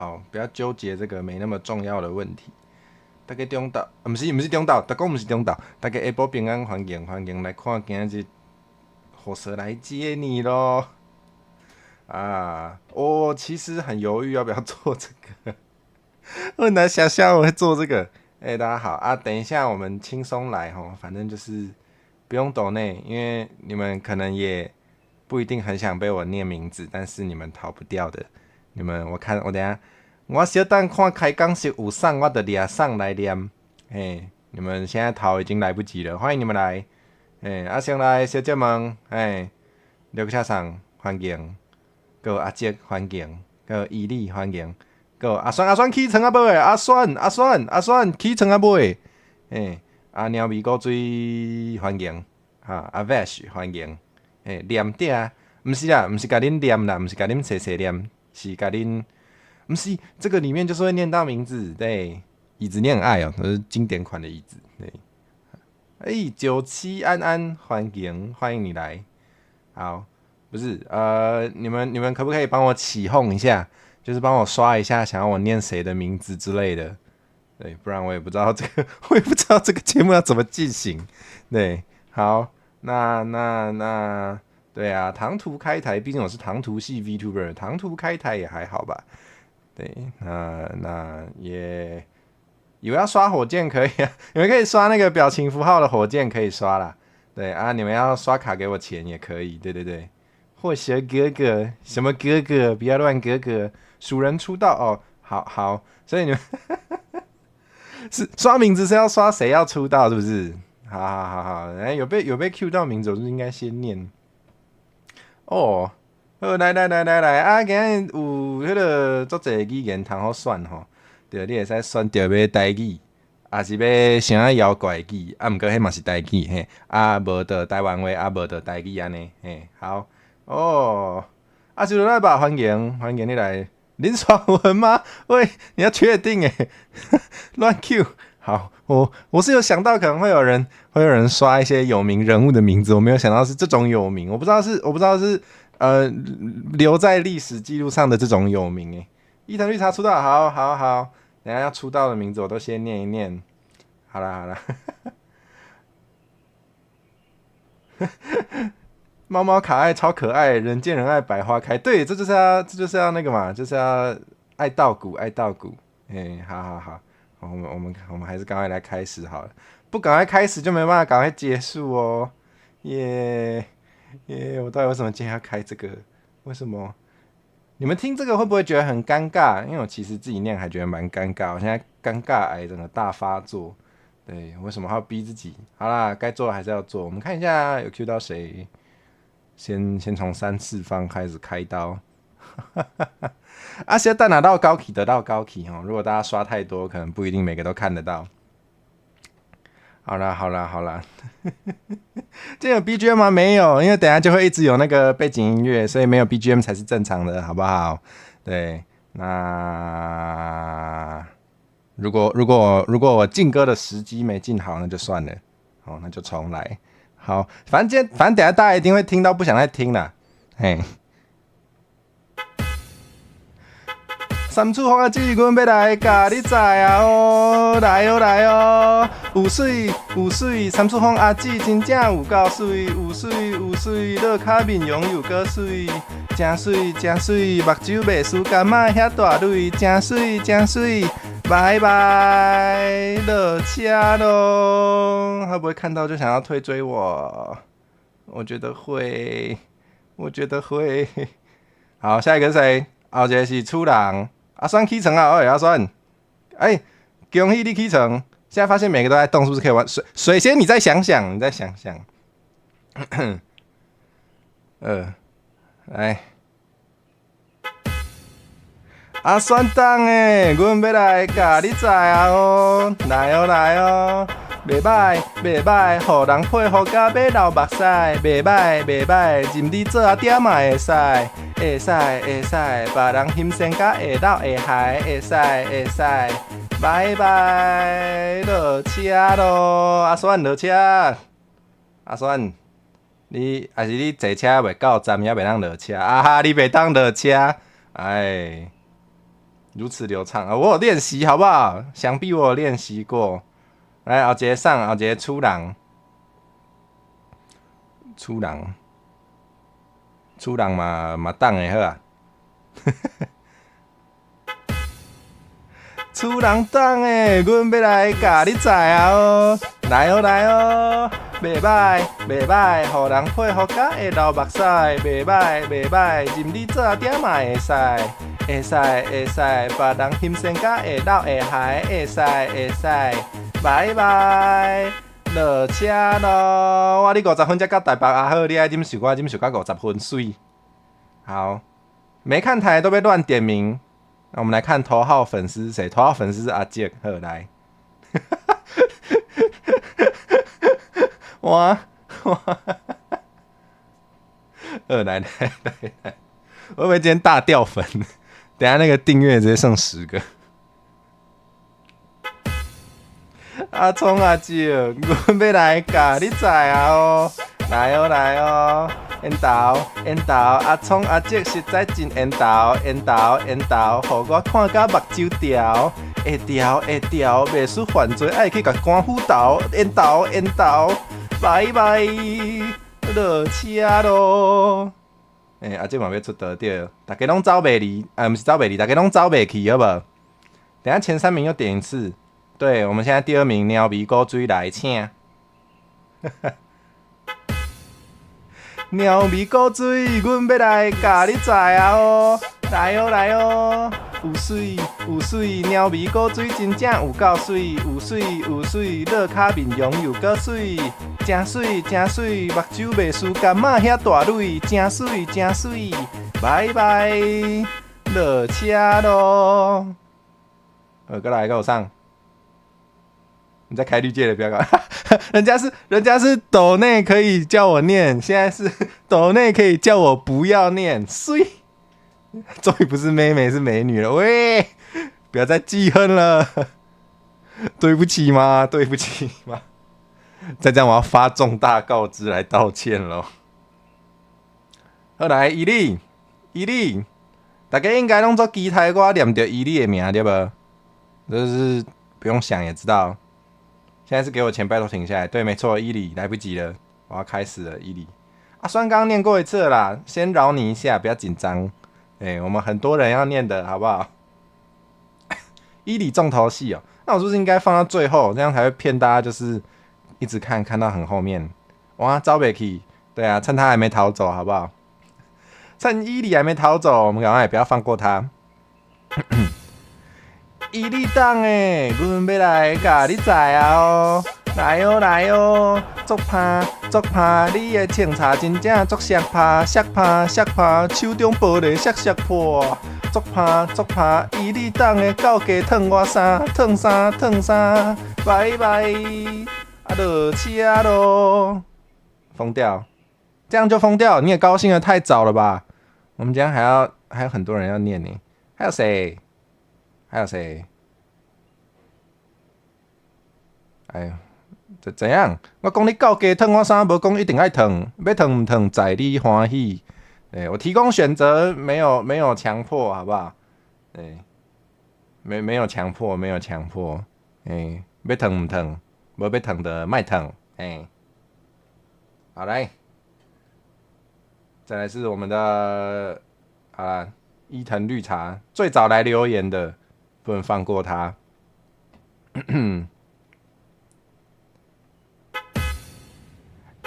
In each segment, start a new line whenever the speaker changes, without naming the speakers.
好，不要纠结这个没那么重要的问题。大家中岛，不是中岛，大家不是中岛，大家下晡平安，欢迎来看今日火车来接你咯。啊，我其实很犹豫要不要做这个，我很难想象我会做这个。大家好啊，等一下我们轻松来吼，反正就是不用抖内，因为你们可能也不一定很想被我念名字，但是你们逃不掉的。你们，我等一下，我小等看开讲是有上，我就抓上来念。你们现在逃已经来不及了，欢迎你们来。先来小姐们，刘克上欢迎，还有阿杰欢迎，还有伊利欢迎，还有阿酸起床啊尾，阿酸起床啊尾，阿鸟咪古水欢迎，阿 Vash 欢迎，念嗲啊，不是啦，不是甲恁念啦，不是甲恁细细念，是甲恁，不是这个里面就是会念到名字，对，椅子你很爱哦，这是经典款的椅子，对。97安安，欢迎你来。好，不是你们可不可以帮我起哄一下？就是帮我刷一下，想要我念谁的名字之类的。对，不然我也不知道这个，我也不知道这个节目要怎么进行。对，好，那，对啊，唐突开台，毕竟我是唐突系 VTuber，唐突开台也还好吧。对，那也。以为要刷火箭可以啊，你们可以刷那个表情符号的火箭可以刷啦。对啊，你们要刷卡给我钱也可以。对对对，或者哥哥，什么哥哥，不要乱哥哥，蜀人出道哦。好好，所以你们是刷名字是要刷谁要出道是不是？好，有被 Q 到名字，我就应该先念。哦，来啊！今日有迄个足侪语言通好选吼。对，你会使选着要台语，还是要啥妖怪语？啊，毋过迄嘛是台语嘿。啊，无着台湾话，啊，无着台语安尼嘿。好哦，啊，就来吧，欢迎你来。林爽文吗？喂，你要确定诶，乱 Q。好，我是有想到可能会有人刷一些有名人物的名字，我没有想到是这种有名，我不知道是留在历史记录上的这种有名诶。伊藤绿茶出道，好，等一下要出道的名字我都先念一念。好啦，猫猫可爱超可爱，人见人爱百花开。对，这就是要那个嘛，就是要爱稻谷。好，我们还是赶快来开始好了，不赶快开始就没办法赶快结束哦。我到底为什么今天要开这个？为什么？你们听这个会不会觉得很尴尬？因为我其实自己念还觉得蛮尴尬，我现在尴尬癌整个大发作。对，为什么还要逼自己？好啦，该做的还是要做。我们看一下有 Q 到谁，先从3次方开始开刀。现在但拿到高级得到高级哦。如果大家刷太多，可能不一定每个都看得到。好啦，这有 BGM 吗？没有，因为等一下就会一直有那个背景音乐，所以没有 BGM 才是正常的，好不好？对，那如果我进歌的时机没进好，那就算了，那就重来。好，反正等一下大家一定会听到不想再听了，嘿。三处风啊，姊，阮要来甲你知啊哦，来哦，有水，三处风阿姊真正有够水，有水，落脚面容又够水，真水，目睭袂输干嘛遐大蕊，真水，拜拜，落车咯。会不会看到就想要退追我？我觉得会。好，下一个是谁？后一个是楚人。阿酸起床啊！阿酸，恭喜你起床！现在发现每个都在动，是不是可以玩水仙？你再想想，来，阿酸当诶，阮要来甲你知啊哦，来哦，袂歹，互人配合甲要流目屎，袂歹，任你做阿点嘛会使。会使，别人欣赏甲会闹会嗨，会使，拜，落车咯，阿酸落车，阿酸，还是你坐车袂到站，也袂当落车，啊哈，你袂当落车，如此流畅啊！我有练习，好不好？想必我有练习过。来，后一个上，后一个出人，出人嘛当的好啊。出人当的，阮要来教你知啊哦！来哦来哦，袂歹袂歹，互人配合甲会流目屎，袂歹袂歹，任你做点嘛会使，会使会使，别人欣赏甲会流会嗨，会使会使，拜拜，落车咯！我你50分才到台北啊好，你爱怎想我怎想到50分水。好，没看台都被乱点名。那我们来看头号粉丝是谁？头号粉丝是阿杰，好来。哇，来，会不会今天大掉粉？等一下那个订阅直接剩10个。阿聪阿杰，阮要来教你知啊哦，来哦来哦。缘投，阿聪阿杰实在真缘投，互我看甲目睭条，会条，袂输犯罪，爱去甲官府斗，缘投，拜拜，落车咯。阿杰嘛要出道对，大家拢走袂离，不是走袂离，大家拢走袂去，好不好？等下前3名又点一次，对，我们现在第2名鸟鼻古水来请。鸟味古水，阮要来教你知啊哦！来哦来哦，有水，鸟味古水真正有够水，有水，落卡面容又够水，真水，目睭袂输干嘛遐大蕊，真水，拜拜，落车咯！过来给我上。你在开绿界的不要搞，人家是斗内可以叫我念，现在是斗内可以叫我不要念，衰，终于不是妹妹是美女了，喂，不要再记恨了，对不起吗？再这样我要发重大告知来道歉咯。好来，伊利，大家应该拢做期待我念着伊利的名对不？这是不用想也知道。现在是给我钱，拜托停下来。对，没错，伊里来不及了，我要开始了。伊里啊，虽然刚刚念过一次了啦，先饶你一下，不要紧张。我们很多人要念的好不好？伊里重头戏哦，那我是不是应该放到最后，这样才会骗大家，就是一直看到很后面。哇，招北去，对啊，趁他还没逃走，好不好？趁伊里还没逃走，我们赶快也不要放过他。伊利党诶，阮要来教你知啊哦！来哦，足拍，你的清茶真正足石拍，手中玻璃石破。足拍，伊利党的狗鸡烫我衫，拜拜，落车咯！疯掉，这样就疯掉，你也高兴得太早了吧？我们今天还有很多人要念呢，还有谁？哎呦，这怎样？我讲你狗鸡烫我衫，无讲一定爱烫，要烫唔烫在你欢喜。我提供选择，没有强迫，好不好？没有强迫，要烫唔烫，无要烫的卖烫。好来，再来是我们的伊藤绿茶，最早来留言的，不能放过他。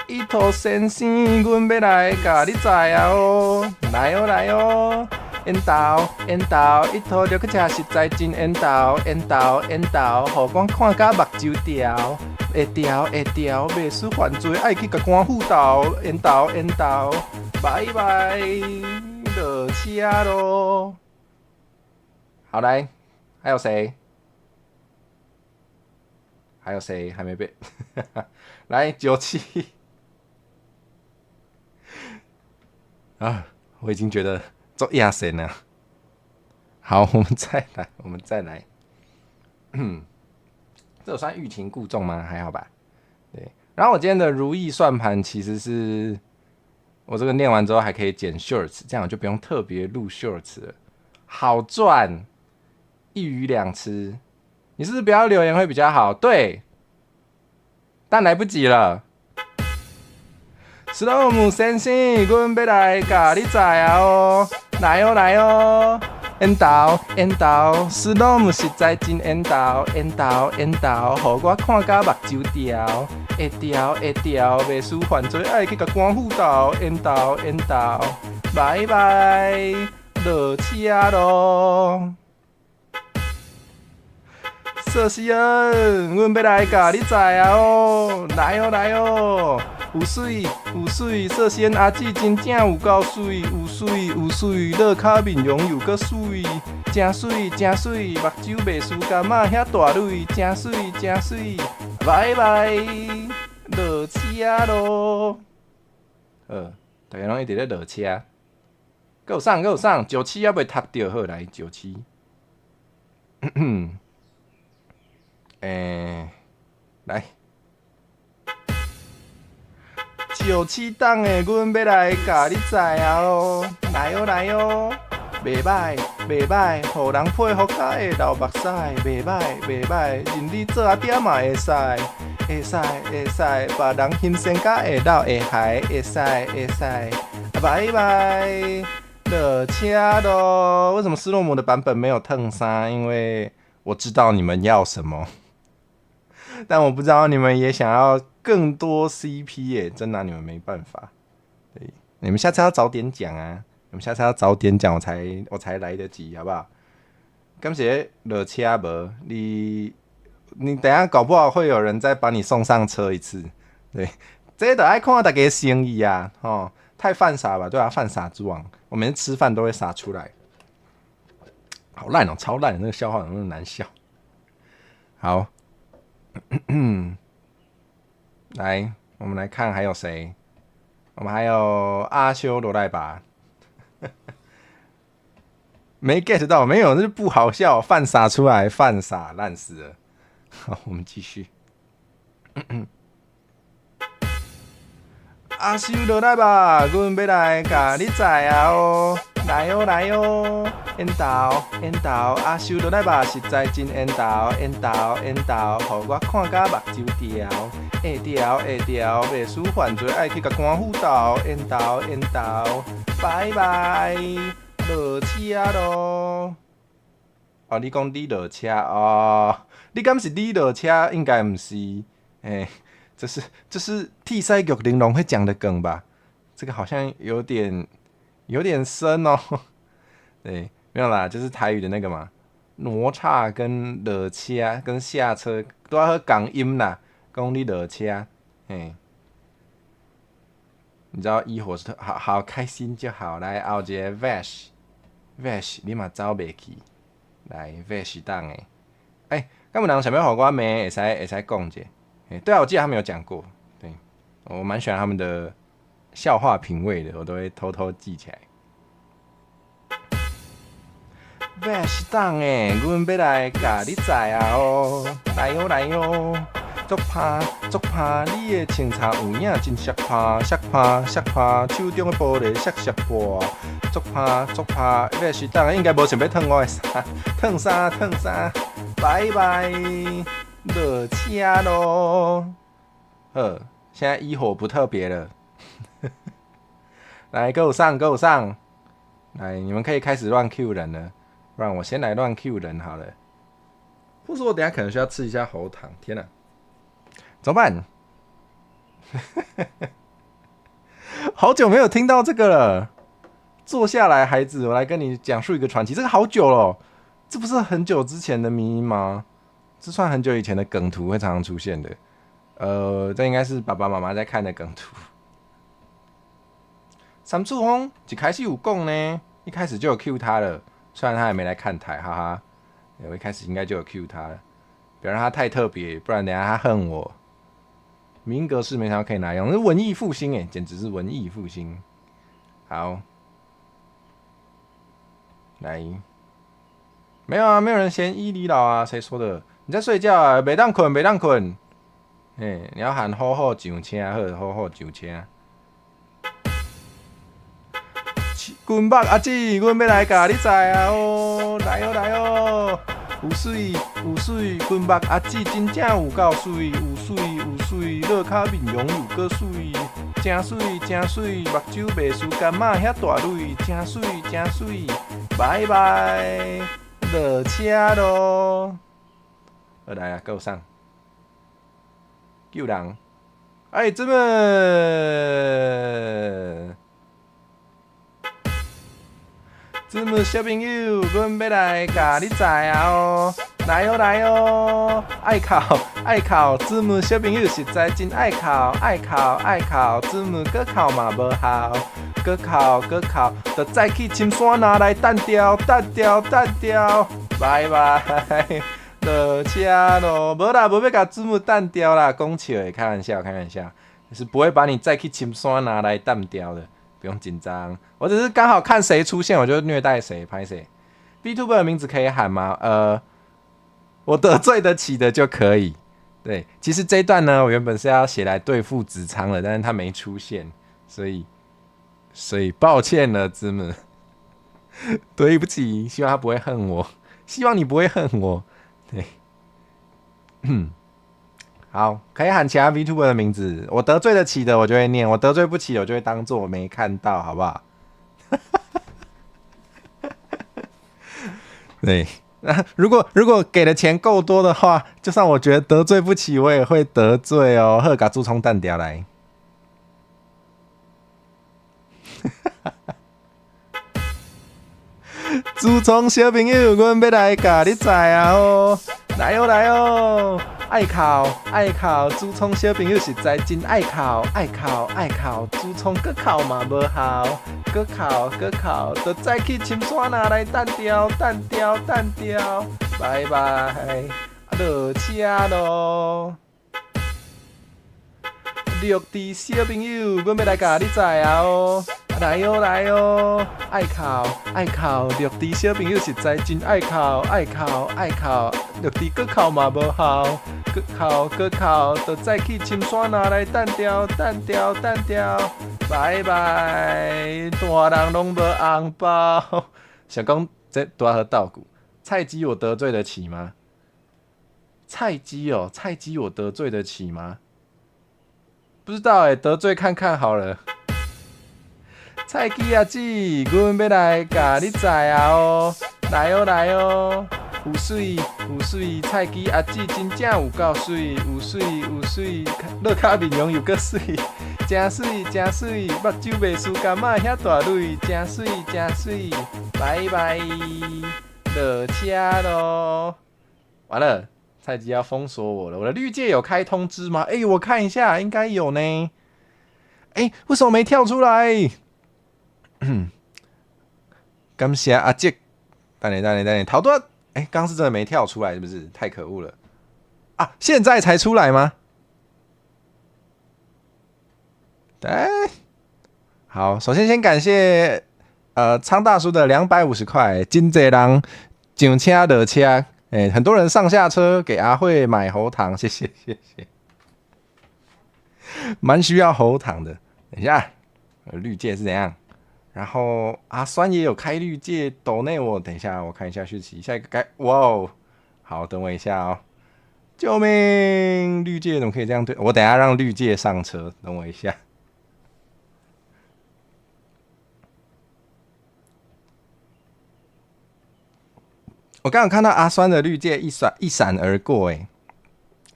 伊头先生，阮要来教你知啊哦！来哦，缘投，伊头落去吃实在真缘投，互我看甲目睭条，会条，袂输犯罪，爱去甲官府斗，缘投，拜拜，落车咯。好来，还有谁还没被？来97。我已经觉得做亚神了。好，我们再来。这有算欲擒故纵吗？还好吧。对，然后我今天的如意算盘其实是我这个念完之后还可以剪 shorts， 这样我就不用特别录 shorts 了，好赚。一鱼两吃。你是不是不要留言会比较好？对，但来不及了。史罗姆先生，阮要来甲你载啊哦，来哦来哦，缘投缘投，史罗姆实在真缘投缘投缘投，互我看甲目睭掉，会掉会掉，袂输犯罪爱去甲官府斗，缘投缘投，拜拜，落车咯。瑟西恩，阮要来甲你载啊哦，来哦来哦。有水有水，瑟西恩阿姊真正有够水，有水有水，落脚面容又搁水，真水真水，目睭袂输干嘛遐大蕊，真水真水，拜拜，落车咯。大家拢一直咧落车，搁有送搁有送，97还袂读着，好来97。来。97档的，阮要来甲你载啊哦，来哦来哦，袂歹袂歹，互人配合甲会流目屎，袂歹袂歹，认你做阿爹嘛会使，会使会使，别人欣赏甲会流会害，会使会使，拜拜，落车咯。为什么斯洛姆的版本没有烫衫？因为我知道你们要什么。但我不知道你们也想要更多 CP 耶，真拿你们没办法。对，你们下次要早点讲啊！你们下次要早点讲，我才来得及，好不好？感谢落车无，你等一下搞不好会有人再把你送上车一次。对，这就爱看大家生意啊，哦，太犯傻吧？对啊，犯傻之王，我每次吃饭都会撒出来，好烂哦，超烂，那个笑话有那么难笑。好。来，我们来看还有谁？我们还有阿修罗赖吧？没 get 到，没有，那就不好笑，犯傻出来，犯傻烂死了。好，我们继续。阿修罗赖吧，阮要来甲你载啊哦，来哦来哦。缘投缘投，阿修罗来吧，实在真缘投缘投缘投，互我看甲目睭掉，会掉会掉，袂输犯罪爱去甲官府斗，缘投缘投，拜拜，落车咯。哦，你讲你落车哦，你敢是你落车？应该唔是，这是替塞局玲珑会讲的梗吧？这个好像有点深哦，对。没有啦，就是台语的那个嘛，挪叉跟落车跟下车都要港音啦，讲你落车，你知道一伙是好开心就好。来，后一个 Vash， 你嘛走袂去，来 Vash 档诶，敢有人想要互我骂，会使讲一下。对啊，我记得他们有讲过，对我蛮喜欢他们的笑话品味的，我都会偷偷记起来。Vash 档阮要来甲你载啊哦，来哦来哦，足拍足拍，你的清茶有影真色拍，色拍色拍，手中的玻璃色破，足拍足拍 ，Vash 档应该无想要烫我的衫，烫衫，拜拜，落车咯。好，现在一伙不特别了，来，给我上，来，你们可以开始乱 Q 人了。不然我先来乱 Q 人好了，或是我等一下可能需要吃一下喉糖。天哪，怎么办？好久没有听到这个了。坐下来，孩子，我来跟你讲述一个传奇。这个好久了，这不是很久之前的迷因吗？这算很久以前的梗图，会常常出现的。这应该是爸爸妈妈在看的梗图。三处风一开始有讲呢，一开始就有 Q 他了。虽然他还没来看台，哈哈，我一开始应该就有 cue 他了，不要让他太特别，不然等一下他恨我。民格式没想到可以拿用，是文艺复兴简直是文艺复兴。好，来，没有啊，没有人嫌伊犁老啊，谁说的？你在睡觉啊，袂当困，你要喊好好上车，好好上车。军北阿姊，阮要来甲你载啊哦，来哦来哦，有水有水，裙目阿姊真正有够水，有水有水，落脚面容有够水，真水真水，目睭袂输干嘛遐大蕊，真水真水，拜拜，落车咯。好来啊，够上，救人！哎，这么。子母小朋友，阮要来甲你载啊哦！来哦来哦！爱考爱考，子母小朋友实在真爱考，爱考爱考，子母搁考嘛无效，搁考搁考，就再去深山拿来单调单调单调，拜拜，落车咯！无啦，无要甲子母单调啦，讲笑的，开玩笑开玩笑，是不会把你再去深山拿来单调的。不用紧张，我只是刚好看谁出现，我就虐待谁，拍谁。VTuber 的名字可以喊吗？我得罪得起的就可以。对，其实这一段呢，我原本是要写来对付子仓的，但是他没出现，所以抱歉了，子母，对不起，希望他不会恨我，希望你不会恨我。对，好，可以喊其他 VTuber 的名字，我得罪得起的我就会念，我得罪不起的我就会当做我没看到，好不好？对，如果给的钱够多的话，就算我觉得得罪不起，我也会得罪哦。好，把猪葱蛋掉来。猪葱小朋友，阮要来甲你载啊哦！来哦来哦！爱考爱考，猪葱小朋友实在真爱考，爱考爱考，猪葱搁考嘛无效，搁考搁考，就再去深山拿来单调单调单调，拜拜，落车咯！绿地小朋友，阮要来甲你载啊哦！来哦来哦，爱考爱考，绿地小朋友实在真爱考，爱考爱考，绿地搁考嘛无效，搁考搁考，就再去深山拿来单调单调单调，拜拜，大人拢无红包。想讲这多少稻谷？菜鸡我得罪得起吗？菜鸡哦，菜鸡我得罪得起吗？不知道欸，得罪看看好了。菜鸡阿姊，阮要来甲你载啊哦！来哦来哦，有水有水，菜鸡阿姊真正有够水，有水有水，落脚面容又够水，真水真水，目睭袂输干嘛遐大蕊，真水真水，拜拜，落车咯！完了，菜鸡要封锁我了，我的绿界有开通知吗？我看一下，应该有呢。为什么没跳出来？感谢阿杰，等你，逃脱！刚是真的没跳出来，是不是？太可恶了啊！现在才出来吗？好，首先感谢仓大叔的250块，真多人上车落车，很多人上下车给阿慧买喉糖，谢谢，蛮需要喉糖的。等一下，绿界是怎样？然后阿酸也有开绿界抖内我，等一下我看一下讯息，下一个该哇哦，好，等我一下哦，救命！绿界怎么可以这样对我？等一下让绿界上车，等我一下。我刚刚看到阿酸的绿界一闪而过，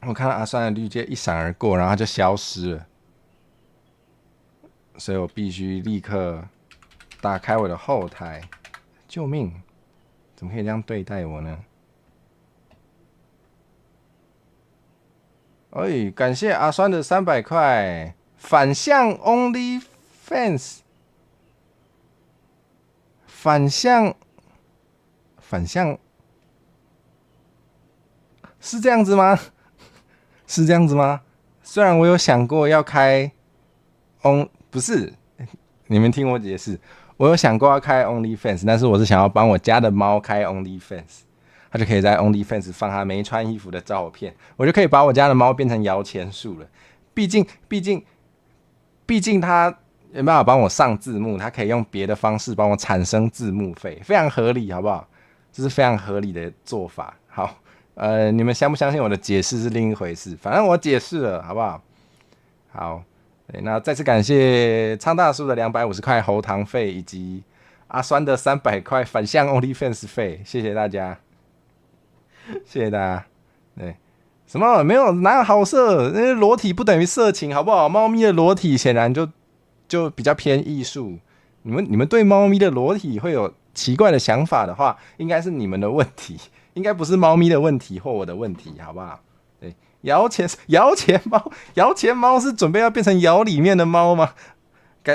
我看到阿酸的绿界一闪而过，然后它就消失了，所以我必须立刻打开我的后台，救命！怎么可以这样对待我呢？感谢阿酸的300块，反向 OnlyFans， 反向是这样子吗？是这样子吗？虽然我有想过要开不是，你们听我解释。我有想过要开 OnlyFans， 但是我是想要帮我家的猫开 OnlyFans， 它就可以在 OnlyFans 放它没穿衣服的照片，我就可以把我家的猫变成摇钱树了。毕竟它没办法帮我上字幕，它可以用别的方式帮我产生字幕费，非常合理，好不好？这是非常合理的做法。好，你们相不相信我的解释是另一回事，反正我解释了，好不好？好，那再次感谢昌大叔的250块喉糖费，以及阿酸的300块反向 OnlyFans 费，谢谢大家，谢谢大家。对，什么没有哪有好色？那裸体不等于色情，好不好？猫咪的裸体显然就比较偏艺术。你们对猫咪的裸体会有奇怪的想法的话，应该是你们的问题，应该不是猫咪的问题或我的问题，好不好？对，摇钱猫是准备要变成窑里面的猫吗？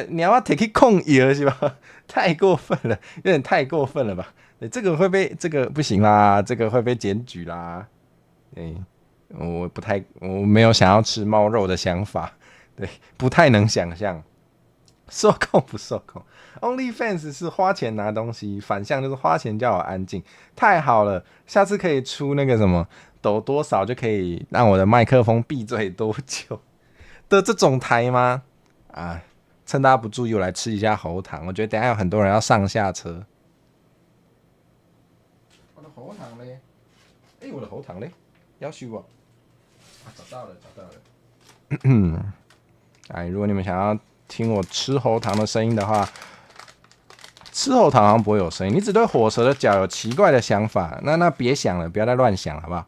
你要提去控油是吧？太过分了，有点太过分了吧？对，这个会被这个不行啦，这个会被检举啦。对，我没有想要吃猫肉的想法，对，不太能想象。受控不受控 ？OnlyFans 是花钱拿东西，反向就是花钱叫我安静，太好了！下次可以出那个什么抖多少就可以让我的麦克风闭嘴多久的这种台吗？啊，趁大家不注意，我来吃一下喉糖。我觉得等一下有很多人要上下车。我的喉糖嘞？我的喉糖嘞？要修啊！找到了。如果你们想要听我吃喉糖的声音的话，吃喉糖好像不会有声音。你只对火蛇的脚有奇怪的想法，那别想了，不要再乱想，好不好？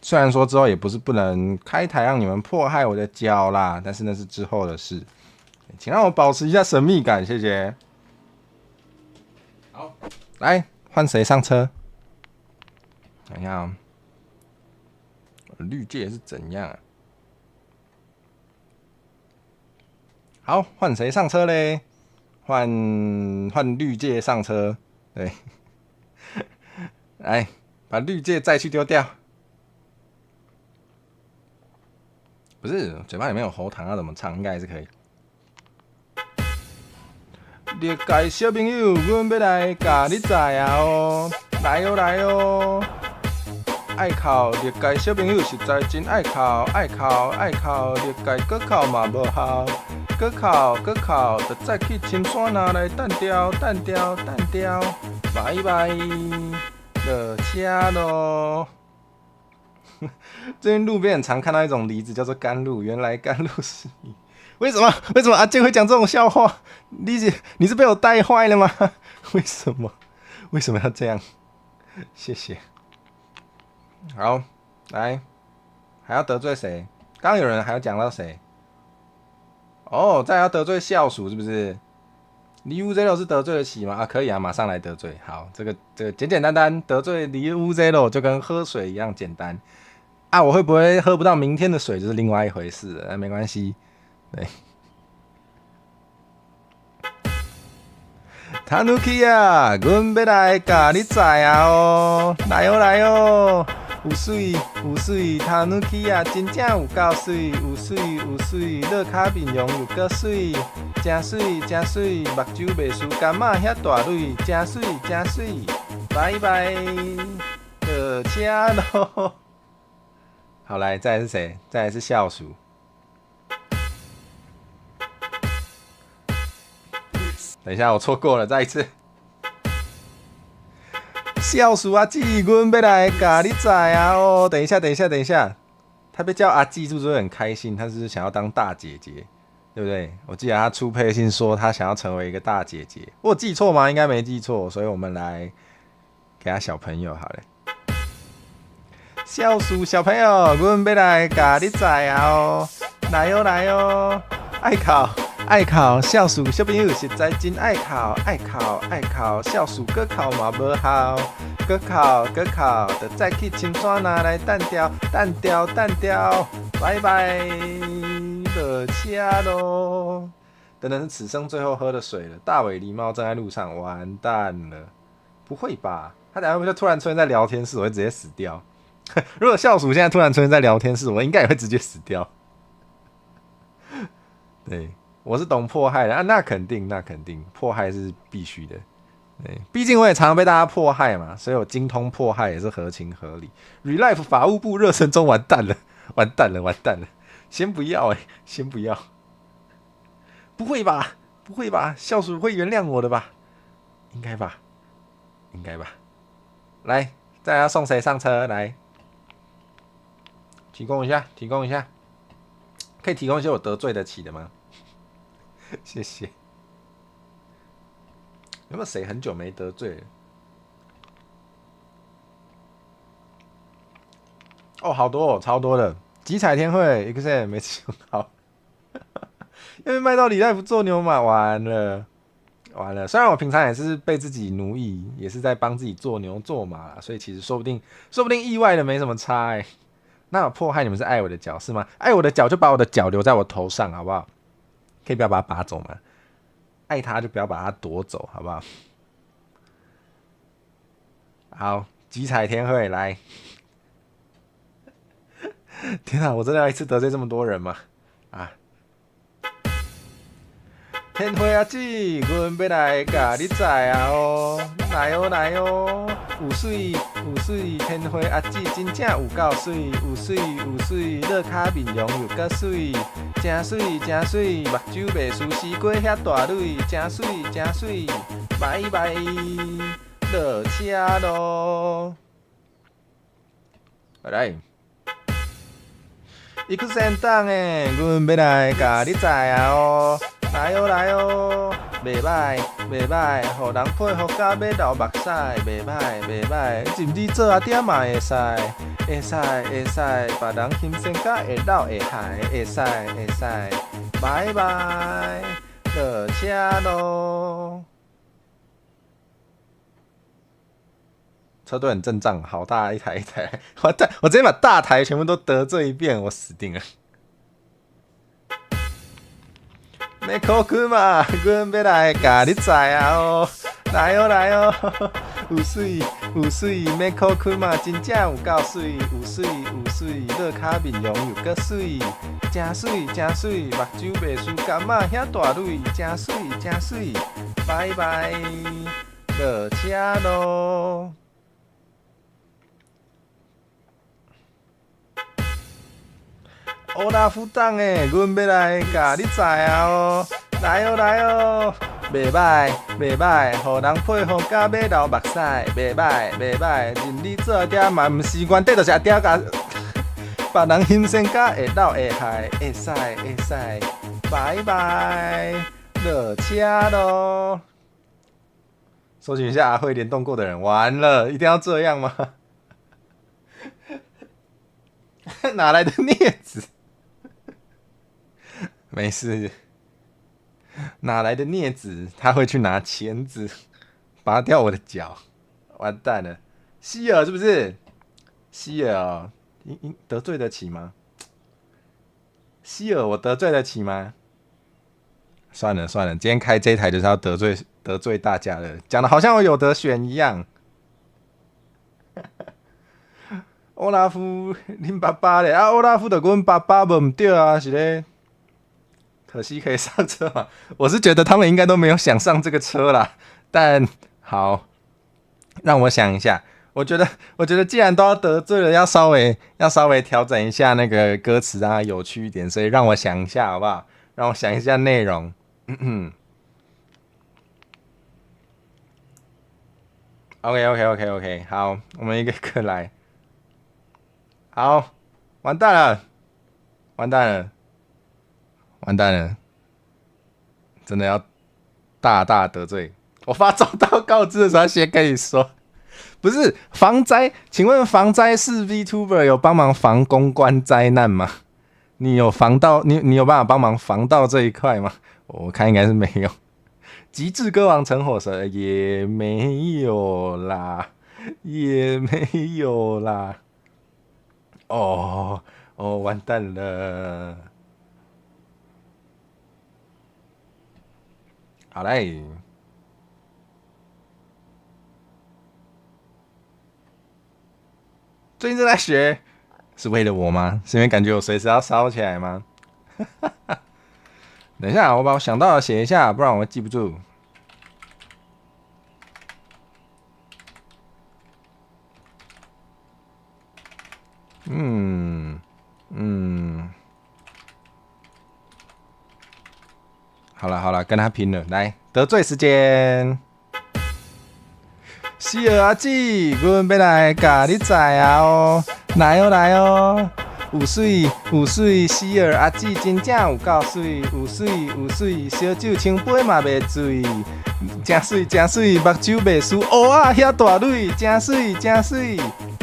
虽然说之后也不是不能开台让你们迫害我的脚啦，但是那是之后的事，请让我保持一下神秘感，谢谢。好，来换谁上车？看一下哦，绿界是怎样啊？好，换谁上车嘞？换绿界上车，对，来把绿界再去丢掉。不是，嘴巴里面有喉糖，要怎么唱？应该还是可以。热界小朋友，阮要来甲你知啊哦，来哦来哦。爱哭，热界小朋友实在真爱哭，爱哭爱哭，热界搁哭嘛无效，搁哭，就再去深山那来单调，拜拜，落车咯。最近路边很常看到一种梨子叫做甘露，原来甘露是你。为什么阿健会讲这种笑话？你是被我带坏了吗？为什么要这样？谢谢。好，来，还要得罪谁？刚刚有人还要讲到谁？哦，再要得罪校属是不是？离乌 zero 是得罪得起吗？可以啊，马上来得罪。好，这个简简单单得罪离乌 zero 就跟喝水一样简单啊。我会不会喝不到明天的水就是另外一回事了，没关系。对。Tanuki 啊，阮要来甲你知啊哦，来哦来哦。有水，Tanuki 啊，真正有够水，有水，落卡面容又够水，真水，目睭袂输柑仔遐大蕊，真水，拜拜，落车咯。好，来，再来是谁？再来是校鼠。等一下，我错过了，再一次。少叔阿姊，阮要来甲你知啊哦！等一下，他被叫阿姊，是不是会很开心？他是不是想要当大姐姐，对不对？我记得他出配信说他想要成为一个大姐姐，我有记错吗？应该没记错，所以我们来给他小朋友好了。少叔小朋友，阮要来甲你知啊哦！来哦，爱哭，少数小朋友实在真爱哭，少数搁哭嘛无效，搁哭，就再去深山那来单调，拜拜，落车咯。等等是此生最后喝的水了。大尾狸猫正在路上，完蛋了！不会吧？他等下会不会突然出现在聊天室，我会直接死掉。如果校鼠现在突然出现在聊天室，我应该也会直接死掉。对。我是懂迫害的啊，那肯定，迫害是必须的。对，毕竟我也常常被大家迫害嘛，所以我精通迫害也是合情合理。Relife 法务部热身中，完蛋了，先不要先不要。不会吧？校鼠会原谅我的吧？应该吧？应该吧。来，大家送谁上车？来，提供一下，提供一下，可以提供一些我得罪得起的吗？谢谢。有没有谁很久没得罪了？哦，好多哦，超多的。集彩天会 ，Excel 没吃好，因为卖到李大夫做牛马，完了完了。虽然我平常也是被自己奴役，也是在帮自己做牛做马啦，所以其实说不定意外的没什么差哎、欸。那有迫害你们是爱我的脚是吗？爱我的脚就把我的脚留在我头上好不好？可以不要把它拔走吗？爱他就不要把它夺走好不好？好，集彩天会来。天啊，我真的要一次得罪这么多人吗？啊！天花阿姊，阮要来甲你载啊哦，来哦来哦，有水有水，天花阿姊真正有够水，有水有水，落卡面容又够水，真水真水，目睭袂输死过遐大蕊，真水真水，拜拜，落车咯，来。伊去先当诶，阮要来甲你载啊哦，来哦来哦，袂歹袂歹，互人配合甲要流目屎，袂歹袂歹，甚至做阿点嘛会使，会使会使，别人欣赏甲会流会害，会使会使，拜拜，落车咯。车队很阵仗，好大一台一台，我直接把大台全部都得罪一遍，我死定了。没考虑嘛，阮要来甲你载啊哦，来哦来哦，有水有水，没考虑嘛，真正有够水，有水有水，落卡面容又够水，真水真水，目睭袂输感嘛遐大蕊，真水真水，拜拜，落车咯。欧拉夫党诶，阮要来甲你载啊哦，来哦来哦，袂歹袂歹，互人配合甲要流目屎，袂歹袂歹，任你做点嘛毋是原底就是阿点甲，别人欣赏甲会流会害，会使会使，拜拜，落车咯。搜寻一下阿慧联动过的人，完了，一定要这样吗？哪来的镊子？没事，哪来的镊子？他会去拿钳子拔掉我的脚，完蛋了！希尔是不是？希尔哦，得罪得起吗？希尔，我得罪得起吗？算了算了，今天开这一台就是要得罪大家了，讲的好像我有得选一样。欧拉夫，恁爸爸咧啊？欧拉夫的阮爸爸无唔对啊，是咧。可惜可以上车嘛？我是觉得他们应该都没有想上这个车啦。但好，让我想一下。我觉得既然都要得罪了，要稍微调整一下那个歌词，让它有趣一点。所以让我想一下，好不好？让我想一下内容。OK， 好，我们一个个来。好，完蛋了，完蛋了。完蛋了，真的要大大得罪！我发遭到告知的时候，先跟你说，不是防灾？请问防灾是 VTuber 有帮忙防公关灾难吗？你有防到你有办法帮忙防到这一块吗？我看应该是没有。极致歌王陈火蛇也没有啦，也没有啦。哦，完蛋了。好嘞，最近正在学，是为了我吗？是因为感觉我随时要烧起来吗？等一下，我把我想到的写一下，不然我会记不住。好了，跟他拼了，来得罪时间。是阿姊，阮要来甲你载啊哦，来哦来哦，有水有水，是阿姊真正有够水，有水有水，烧酒清杯嘛袂醉，真水真水，目睭袂输，蚵仔遐大蕊，真水真水，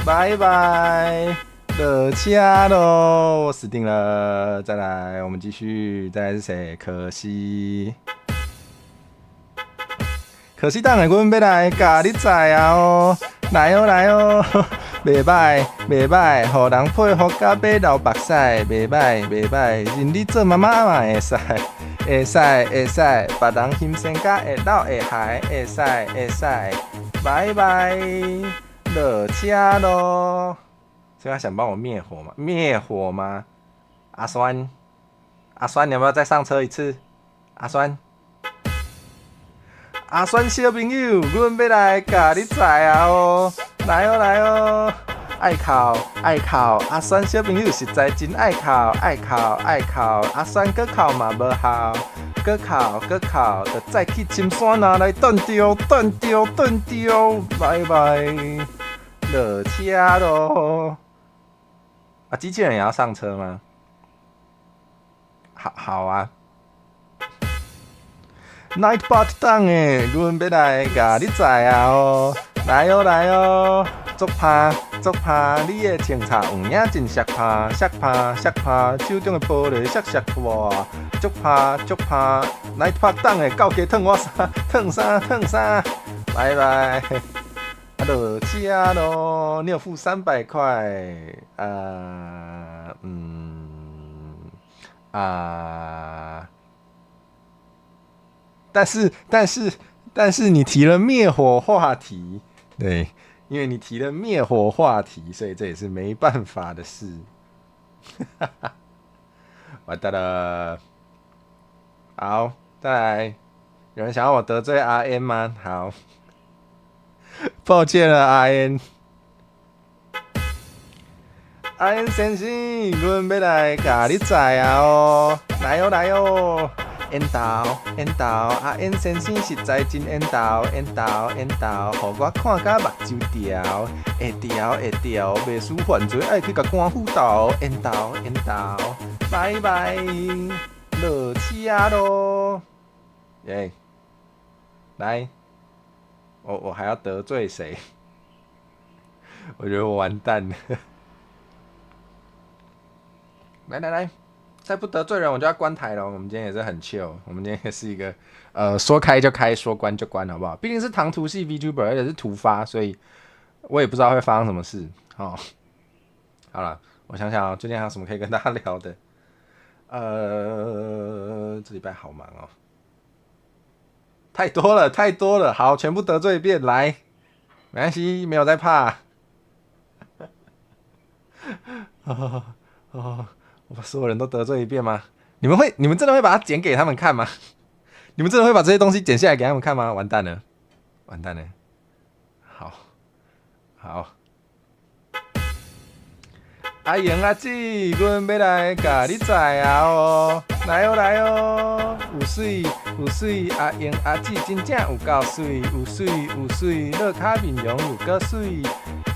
拜拜。热车咯，我死定了！再来，我们继续，再来是谁？可惜，可惜当然阮要来甲你载啊哦，来哦来哦，袂歹袂歹，互人配合甲买流目屎，袂歹袂歹，认你做妈妈嘛会使，会使会使，别人心生甲会老会害，会使会使，拜拜，热车咯。所以他想帮我灭火吗？灭火吗？阿酸，阿酸，你要不要再上车一次？阿酸，阿酸小朋友，阮要来甲你载啊哦，来哦来哦，爱哭爱哭，阿酸小朋友实在真爱哭爱哭爱哭，阿酸搁哭嘛无效，搁哭搁哭，就再去深山那来断掉断掉断掉，拜拜，热车咯。啊，机器人也要上车吗？好啊。Nightbot 档诶，阮要来甲你载啊哦，来哦来哦，足拍足拍，你的清茶有影真色拍色拍色拍，手中的玻璃色色大，足拍足拍，Nightbot 档诶，到家烫我衫烫衫烫衫，拜拜。热车咯，你有付300块但是你提了灭火话题，对，因为你提了灭火话题，所以这也是没办法的事。完蛋了。好，再来，有人想要我得罪阿 N 吗？好，抱歉了阿 N。阿 N 先生，阮要来甲你载啊哦，来哦来哦。缘投缘投，阿 N 先生实在真缘投缘投缘投，互我看甲目睭条，会条会条，袂输犯罪爱去甲官府斗，缘投缘投，拜拜，落车咯，耶、来，我还要得罪谁？我觉得我完蛋了。来来来。再不得罪人，我就要关台了。我们今天也是很 chill， 我们今天也是一个说开就开，说关就关，好不好？毕竟是唐突系 VTuber， 而且是突发，所以我也不知道会发生什么事。哦，好了，我想想最近还有什么可以跟大家聊的？这礼拜好忙哦，太多了太多了。好，全部得罪一遍，来，没关系，没有在怕。我把所有人都得罪一遍吗？你们真的会把它剪给他们看吗？你们真的会把这些东西剪下来给他们看吗？完蛋了，完蛋了。好。阿英阿姊，阮要来甲你载啊哦，来哦来哦，有水有水，阿英阿姊真正有够水，有水有水，落卡面容有够水，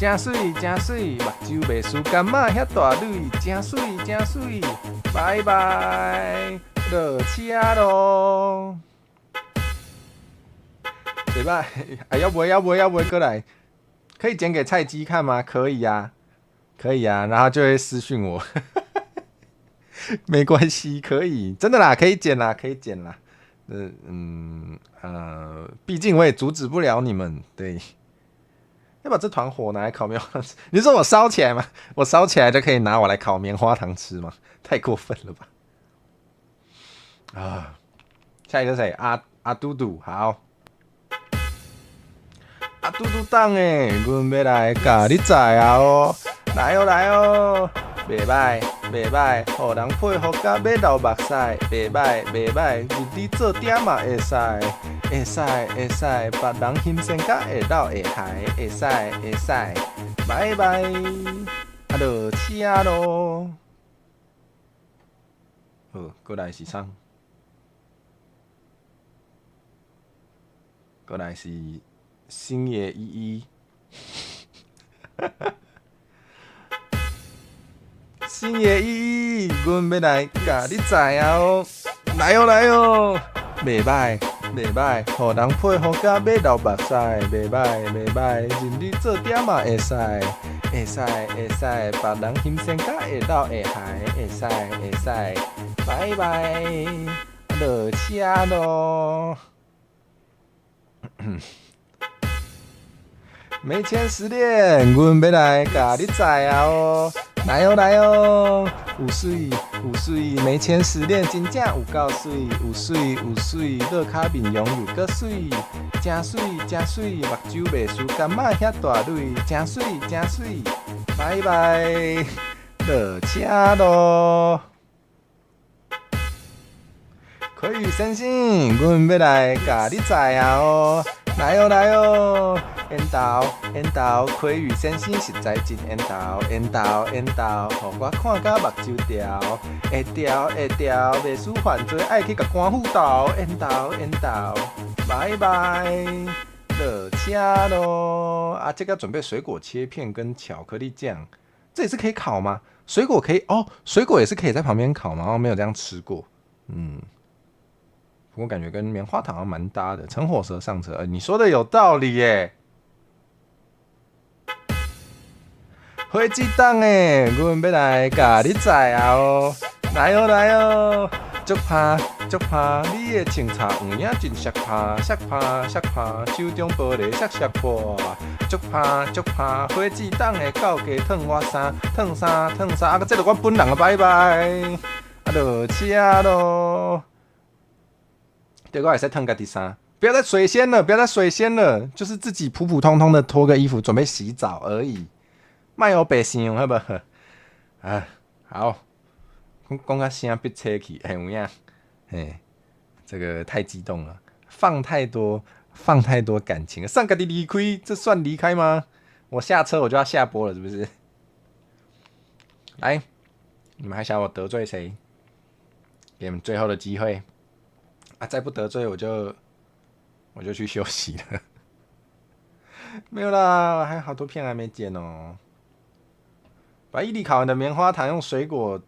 真水真水，目睭袂输干嘛遐大蕊，真水真水，拜拜，落车咯。嘴巴，要不会过来？可以剪给菜鸡看吗？可以啊。可以啊，然后就会私讯我，没关系，可以，真的啦，可以剪啦，可以剪啦。毕竟我也阻止不了你们，对。要把这团火拿来烤棉花糖吃？你说我烧起来吗？我烧起来就可以拿我来烤棉花糖吃吗？太过分了吧！啊，下一个是谁？阿嘟嘟，好。阿嘟嘟档诶，阮要来甲你载啊哦。来哦来哦，袂歹袂歹，互人配合甲要流目屎，袂歹袂歹，日你做点嘛会使，会使会使，别人心生甲会老会害，会使会使，拜拜，啊落车咯。好，过来是啥？过来是星野依依，星野依依，阮要来甲你知啊哦，来哦来哦，袂歹袂歹，互人配合甲要流目屎，袂歹袂歹，认你做点嘛会使，会使会使，别人欣赏甲会流会害，会使会使，拜拜，落车咯。没钱失恋，阮要来甲你知啊哦，来哦来哦，有水有水，没钱失恋真正有够水，有水有水，落卡面容又搁水，真水真水，目睭袂输干嘛遐大蕊，真水真水，拜拜，落车咯。魁羽先生，阮要来甲你知啊哦，来哦来哦。缘投，魁羽先生实在真缘投，互我看甲目睭掉，会掉，袂输犯罪，爱去甲官府斗，缘投，拜拜，落车咯。啊，这个准备水果切片跟巧克力酱，这也是可以烤吗？水果可以哦，水果也是可以在旁边烤吗？我没有这样吃过，不过感觉跟棉花糖蛮搭的。乘火蛇上车，你说的有道理耶。火鸡蛋诶，阮要来甲你知啊哦，来哦来哦，足拍，你的清茶黄影真色拍，手中玻璃色破，足拍，火鸡蛋的高鸡烫我衫，啊，这就我本人啊，拜拜，啊，落车咯。对，我也在烫家己衫，不要再水仙了，就是自己普普通通的脱个衣服，准备洗澡而已。卖有白想，好不好？啊，好，讲到声别扯去，有影？这个太激动了，放太多感情了，上家己离开，这算离开吗？我下车我就要下播了，是不是？来，你们还想我得罪谁？给你们最后的机会啊！再不得罪我就去休息了。没有啦，还有好多片还没剪哦。把伊犁烤完的棉花糖用水果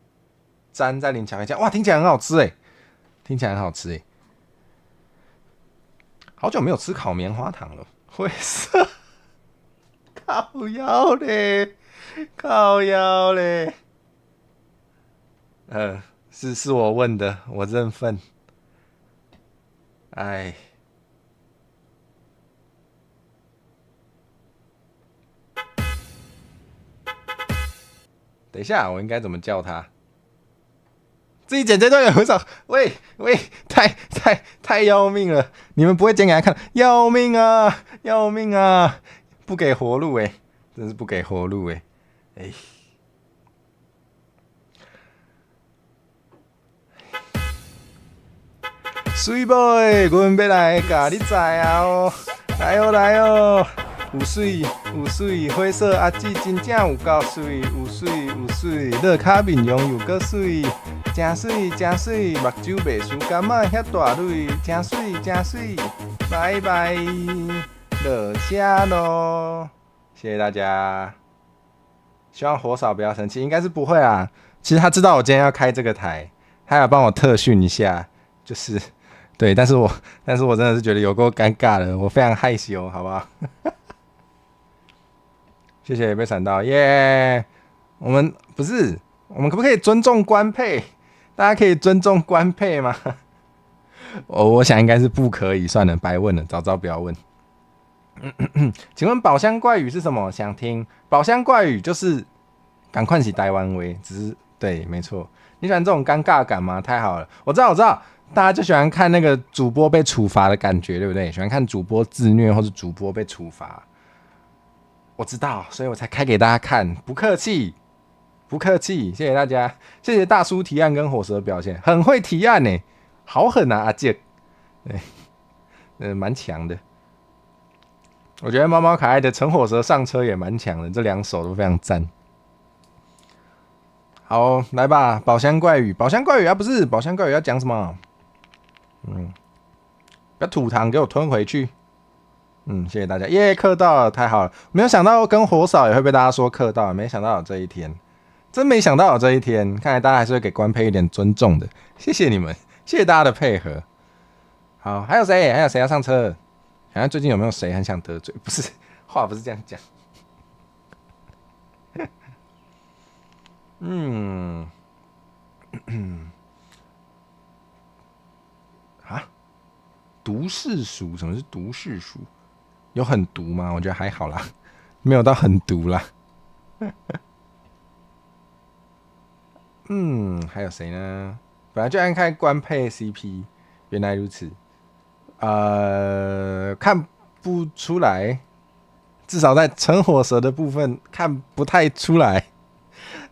沾在淋巧克力酱，哇，听起来很好吃哎，好久没有吃烤棉花糖了，灰色，靠腰嘞，是我问的，我认份。哎。等一下，我应该怎么叫他？自己剪这段有多少？喂，太要命了！你们不会剪给他看？要命啊！不给活路哎，真是不给活路哎！水 boy， 阮要来甲你知啊哦，来哦！有水，灰色阿姊真正有够水，有水，落卡面容又搁水，真水，目睭袂输干嘛遐大蕊，真水，拜拜，落车咯，谢谢大家，希望火嫂不要生气，应该是不会啦。其实他知道我今天要开这个台，他有帮我特训一下，就是。对，但是我真的是觉得有够尴尬的，我非常害羞，好不好？谢谢被闪到，耶！我们可不可以尊重官配？大家可以尊重官配吗？我想应该是不可以，算了，白问了，早不要问。请问宝箱怪语是什么？想听？宝箱怪语就是赶快起台湾威，只是对，没错。你喜欢这种尴尬感吗？太好了，我知道，大家就喜欢看那个主播被处罚的感觉，对不对？喜欢看主播自虐或者主播被处罚。我知道，所以我才开给大家看，不客气，谢谢大家，谢谢大叔提案跟火蛇的表现，很会提案呢，好狠啊，阿杰，对，蛮强的。我觉得猫猫可爱的乘火蛇上车也蛮强的，这两首都非常赞。好，来吧，宝箱怪语啊，不是宝箱怪语要讲什么？不要吐糖，给我吞回去。谢谢大家，耶，氪到了，太好了！没有想到跟火扫也会被大家说氪到，没想到有这一天，真没想到有这一天。看来大家还是会给官配一点尊重的，谢谢你们，谢谢大家的配合。好，还有谁？还有谁要上车？好像最近有没有谁很想得罪？不是，话不是这样讲。啊，毒世鼠？什么是毒世鼠？有很毒吗？我觉得还好啦，没有到很毒啦。还有谁呢？本来就爱看官配 CP，原来如此。看不出来，至少在成火蛇的部分看不太出来。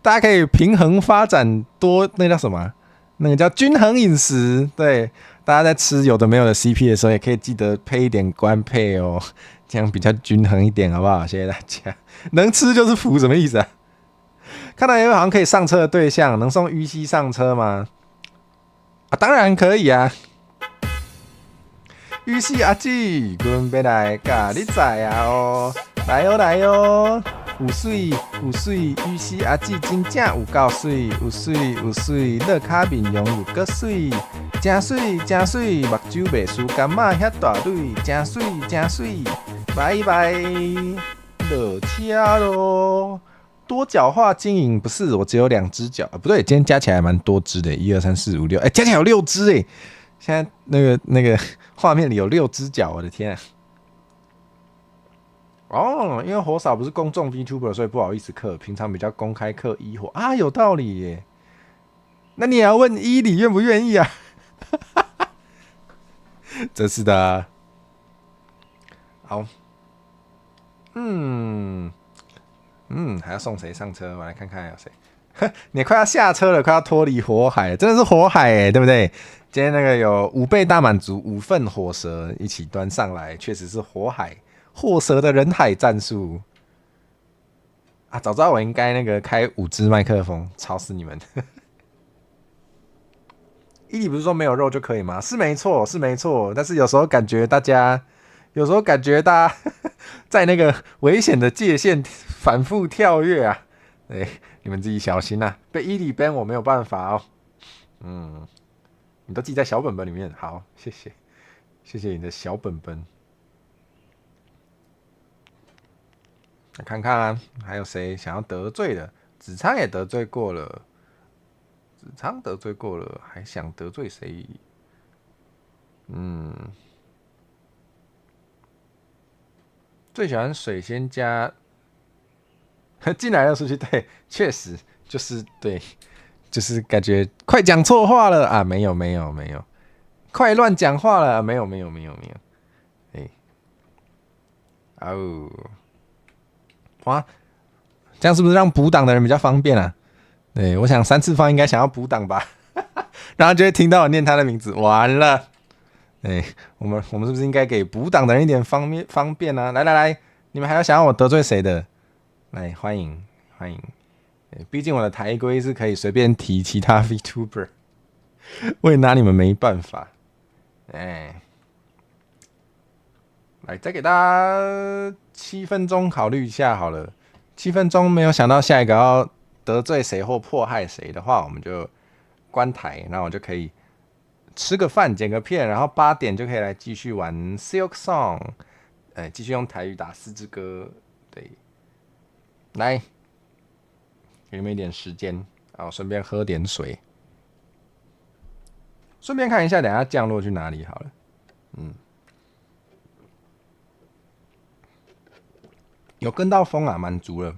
大家可以平衡发展多，那叫什么？那个叫均衡饮食。对，大家在吃有的没有的 CP 的时候，也可以记得配一点官配哦，这样比较均衡一点，好不好？谢谢大家。能吃就是福，什么意思啊？看到有好像可以上车的对象，能送玉溪上车吗？啊，当然可以啊。玉溪阿姊，阮要来甲你载啊哦，来哦来哦，有水有水，玉溪阿姊真正有够水，有水有水，乐卡面容有够水，真水真水，目睭袂输干嘛遐大蕊，真水真水，拜拜，落车咯。多角化经营不是我只有2只脚，不对，今天加起来蛮多只的，1、2、3、4、5、6，加起来有6只哎！现在那个画面里有6只脚，我的天啊！哦，因为火扫不是公众 VTuber， 所以不好意思氪，平常比较公开氪一火啊，有道理耶。那你也要问伊里愿不愿意啊？真是的啊。好，还要送谁上车？我来看看有谁。你快要下车了，快要脱离火海了，真的是火海哎，对不对？今天那个有5倍大满足，5份火蛇一起端上来，确实是火海火蛇的人海战术啊！早知道我应该那个开5支麦克风，吵死你们！伊里不是说没有肉就可以吗？是没错，是没错，但是有时候感觉大家在那个危险的界限反复跳跃啊！对，你们自己小心啊！被伊里 ban 我没有办法哦。你都记在小本本里面，好，谢谢，谢谢你的小本本。来看看啊，还有谁想要得罪的？子昌也得罪过了，子昌得罪过了，还想得罪谁？最喜欢水仙家进来了出去，对，确实就是对，就是感觉快讲错话了啊！没有没有没有，快乱讲话了、啊！没有没有没有没有，哎，哦，哇，这样是不是让补档的人比较方便啊？对，我想3次方应该想要补档吧，然后就会听到我念他的名字，完了。哎，我们是不是应该给补档的人一点方便呢、啊？来来来，你们还有想要我得罪谁的？来，欢迎欢迎。毕竟我的台规是可以随便提其他 VTuber， 我也拿你们没办法。哎，来，再给大家7分钟考虑一下好了。7分钟没有想到下一个要得罪谁或迫害谁的话，我们就关台，然后我就可以吃个饭、剪个片，然后8点就可以来继续玩 Silk Song， 继续用台语打4支歌。对，来，给你们一点时间，然后顺便喝点水，顺便看一下等一下降落去哪里好了。有跟到风啊，满足了。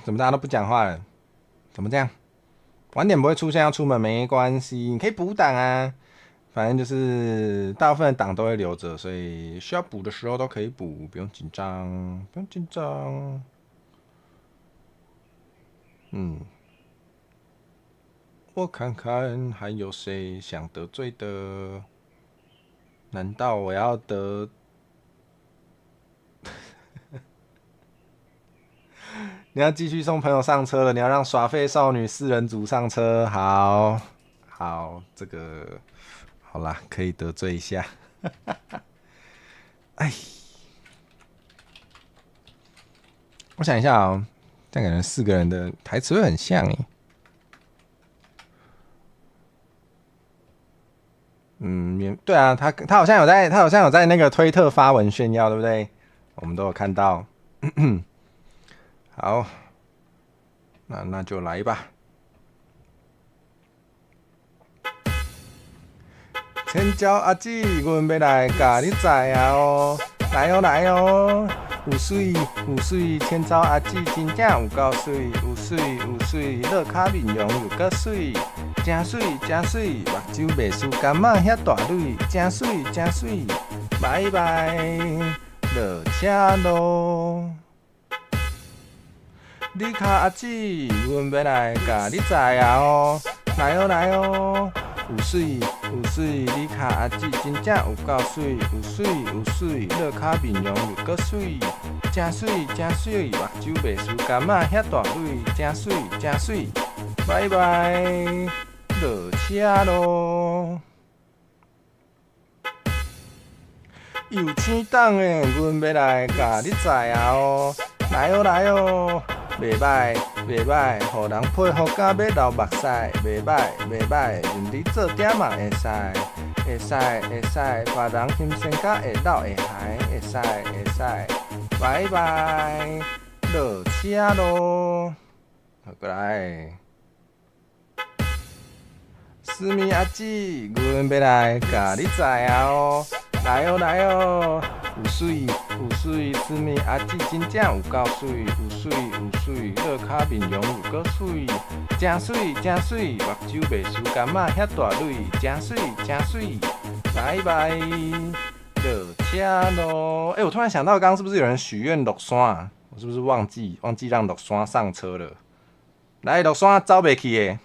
怎么大家都不讲话了？怎么这样？晚点不会出现，要出门没关系，你可以补档啊。反正就是大部分的档都会留着，所以需要补的时候都可以补，不用紧张，不用紧张。我看看还有谁想得罪的？难道我要你要继续送朋友上车了，你要让耍废少女4人组上车，好，这个好啦，可以得罪一下。哎，我想一下哦，这样感觉4个人的台词会很像哎。对啊，他好像有在那个推特发文炫耀，对不对？我们都有看到。好，那就来吧。千招阿姊，阮要来甲你载啊哦！来哦来哦，有水有水，千招阿姊真正有够水，有水，落卡面容又够水，真水真水，目睭袂输柑仔遐大蕊，真水，拜拜，落车咯！你卡阿姊，阮要来甲你载啊哦！来哦，有水，你卡阿姊真正有够水，有水，落卡面容又够水，真水，目睭袂输柑仔遐大蕊，真水，拜拜，落车咯！有青档的，阮要来甲你载啊哦！来哦！袂歹，互人配合甲要流目屎，袂歹，认你做点嘛会使，别人欣赏甲会流会嗨，会使，拜，落车咯，好过来，思密阿姊，阮要来甲你载啊哦！来哦！有水，思密阿姊真正有够水，有水，落卡面容又够水，真水，目睭袂输柑仔遐大蕊，真水，拜，落车咯！我突然想到，刚刚是不是有人许愿落山啊？我是不是忘记让落山上车了？来，落山走袂去的。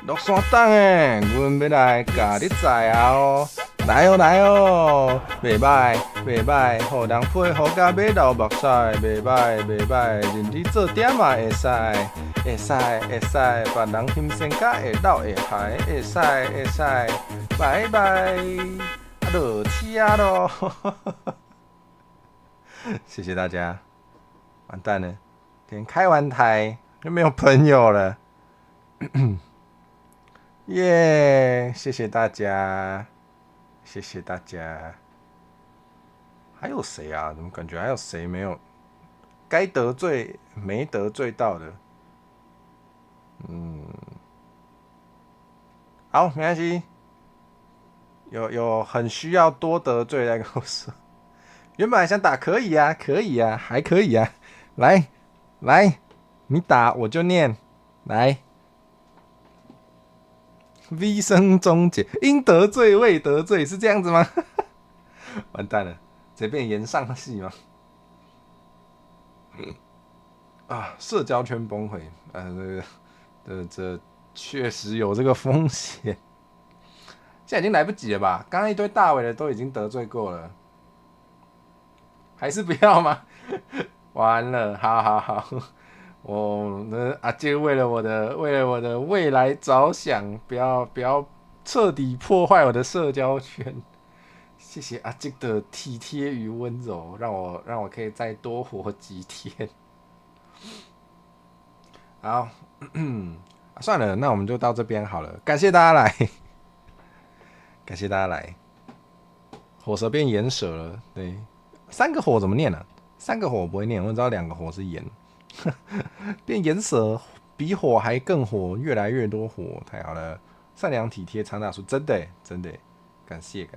落山档诶，阮要来甲你载啊哦！来哦，袂歹，互人配合甲要流目屎，袂歹，认你做点嘛会使，别人欣赏甲会流会嗨，会使，拜，落车咯！谢谢大家，完蛋了，连开完台就没有朋友了。耶！谢谢大家。还有谁啊？怎么感觉还有谁没有？该得罪没得罪到的？好，没关系。有很需要多得罪来跟我说。原本还想打，可以啊，还可以啊。来，你打我就念，来。V 声终结，因得罪未得罪，是这样子吗？完蛋了，这变延上戏吗？社交圈崩溃，这确实有这个风险。现在已经来不及了吧？刚刚一堆大尾的都已经得罪过了，还是不要吗？完了，好。我阿姐为了我的未来着想，不要彻底破坏我的社交圈。谢谢阿姐的体贴与温柔，让我可以再多活几天。好，算了，那我们就到这边好了。感谢大家来，火蛇变岩蛇了。对，3个火怎么念呢？3个火我不会念，我知道2个火是岩。变颜色比火还更火，越来越多火，太好了！善良体贴长大叔，真的，感谢。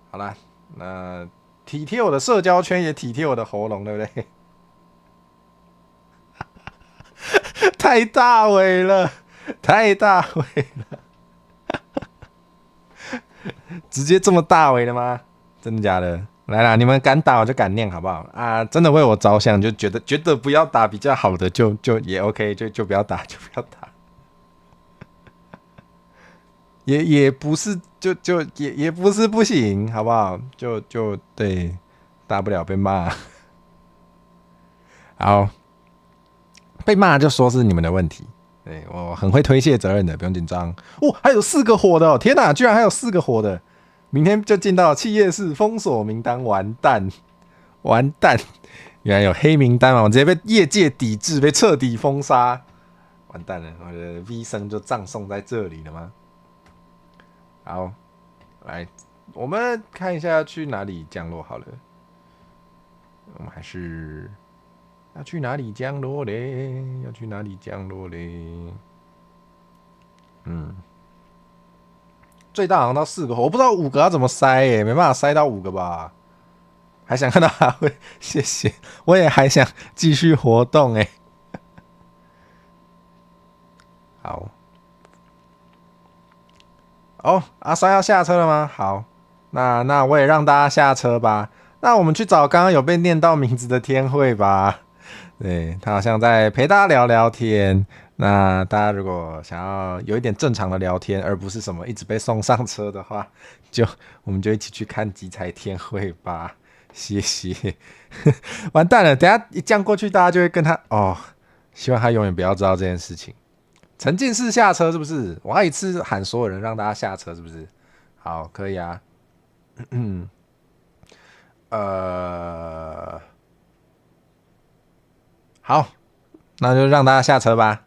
好啦，那体贴我的社交圈，也体贴我的喉咙，对不对？太大尾了，直接这么大尾的吗？真的假的？来啦，你们敢打我就敢念，好不好啊？真的为我着想，就觉得不要打比较好的，就也 OK， 就不要打，也不是也不是不行，好不好？就对，大不了被骂。好，被骂就说是你们的问题。对，我很会推卸责任的，不用紧张。哦，还有4个活的哦！天哪，居然还有4个活的！明天就进到企业式封锁名单，完蛋！完蛋！原来有黑名单嘛，我直接被业界抵制，被彻底封杀，完蛋了！我的 V 生就葬送在这里了吗？好，来，我们看一下去哪里降落好了。我们还是要去哪里降落嘞？要去哪里降落嘞？最大好像到4个，我不知道5个要怎么塞耶，没办法塞到5个吧。还想看到阿辉，谢谢，我也还想继续活动哎。好，哦，阿衰要下车了吗？好，那我也让大家下车吧。那我们去找刚刚有被念到名字的天慧吧。对，他好像在陪大家聊聊天。那大家如果想要有一点正常的聊天，而不是什么一直被送上车的话，我们就一起去看集财天慧吧。谢谢。完蛋了，等一下一降过去，大家就会跟他哦，希望他永远不要知道这件事情。沉浸式下车是不是？我要一次喊所有人让大家下车是不是？好，可以啊。好，那就让大家下车吧。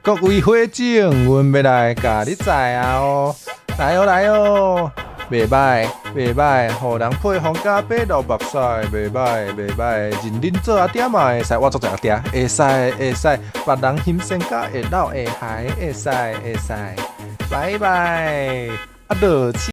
各位伙计，阮要来甲你载啊哦，来哦来哦，袂歹袂歹，互人配方甲八路目屎，袂歹袂歹，认真做啊点嘛会使，我做一点会使会使，别人欣赏甲会老会嗨会使会使，拜拜，啊落